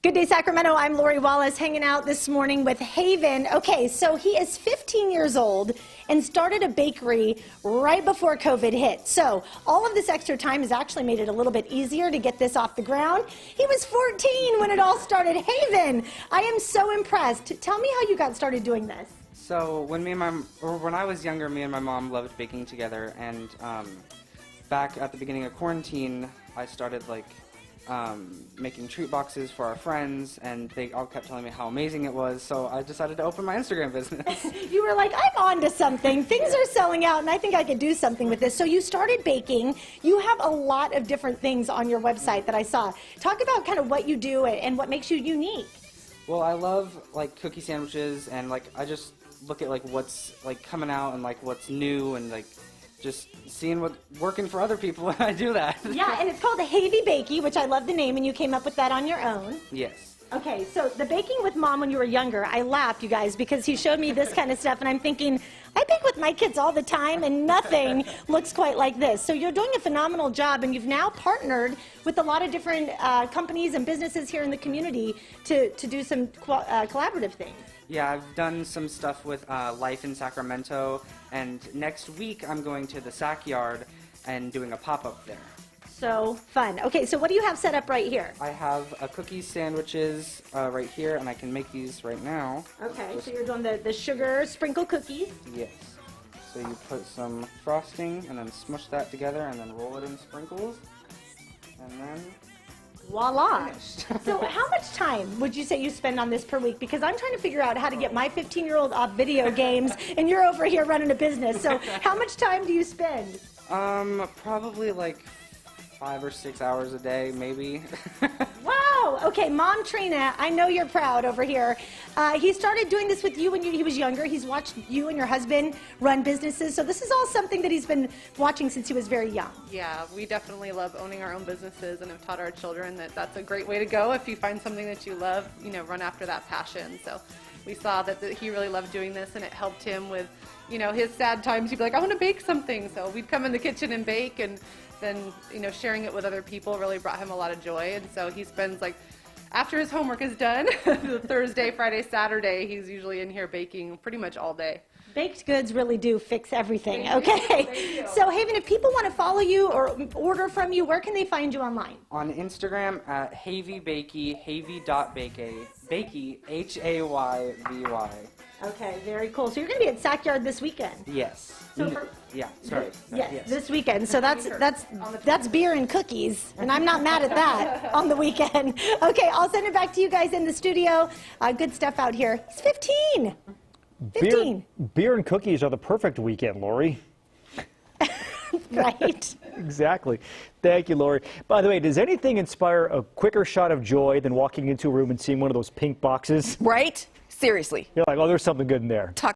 Good day, Sacramento. I'm Lori Wallace, hanging out this morning with Haven. Okay, so he is 15 years old and started a bakery right before COVID hit. So all of this extra time has actually made it a little bit easier to get this off the ground. He was 14 when it all started. Haven, I am so impressed. Tell me how you got started doing this. So when I was younger, me and my mom loved baking together, and back at the beginning of quarantine, I started making treat boxes for our friends, and they all kept telling me how amazing it was, so I decided to open my Instagram business. You were like, I'm on to something. Things are selling out, and I think I could do something with this. So you started baking. You have a lot of different things on your website that I saw. Talk about kind of what you do and what makes you unique. Well, I love cookie sandwiches, and I just look at what's coming out and what's new, and just seeing what's working for other people when I do that. Yeah, and it's called a Havy Bakey, which I love the name, and you came up with that on your own. Yes. Okay, so the baking with Mom when you were younger, I laughed, you guys, because he showed me this kind of stuff, and I'm thinking, I bake with my kids all the time, and nothing looks quite like this. So you're doing a phenomenal job, and you've now partnered with a lot of different companies and businesses here in the community to do some collaborative things. Yeah, I've done some stuff with Life in Sacramento, and next week I'm going to the Sac Yard and doing a pop-up there. So fun. Okay, so what do you have set up right here? I have a cookie sandwiches right here, and I can make these right now. Okay, so you're doing the sugar sprinkle cookies. Yes. So you put some frosting and then smush that together and then roll it in sprinkles, and then voila. finished. So how much time would you say you spend on this per week? Because I'm trying to figure out how to get my 15-year-old off video games, and you're over here running a business. So how much time do you spend? Probably 5 or 6 hours a day, maybe. Wow. Okay, Mom Trina, I know you're proud over here. He started doing this with you when he was younger. He's watched you and your husband run businesses. So this is all something that he's been watching since he was very young. Yeah, we definitely love owning our own businesses, and have taught our children that that's a great way to go. If you find something that you love, run after that passion. So we saw that he really loved doing this, and it helped him with, his sad times. He'd be like, I want to bake something. So we'd come in the kitchen and bake, and then, sharing it with other people really brought him a lot of joy. And so he spends, after his homework is done, the Thursday, Friday, Saturday, he's usually in here baking pretty much all day. Baked goods really do fix everything, okay? So, Haven, if people want to follow you or order from you, where can they find you online? On Instagram at Havy Bakey, havy.bakey, bakey, Hayvy. Okay, very cool. So you're going to be at Sac Yard this weekend? Yes. So Yes, this weekend. So that's beer and cookies, and I'm not mad at that on the weekend. Okay, I'll send it back to you guys in the studio. Good stuff out here. He's 15. 15. Beer and cookies are the perfect weekend, Lori. Right. Exactly. Thank you, Lori. By the way, does anything inspire a quicker shot of joy than walking into a room and seeing one of those pink boxes? Right? Seriously. You're like, oh, there's something good in there.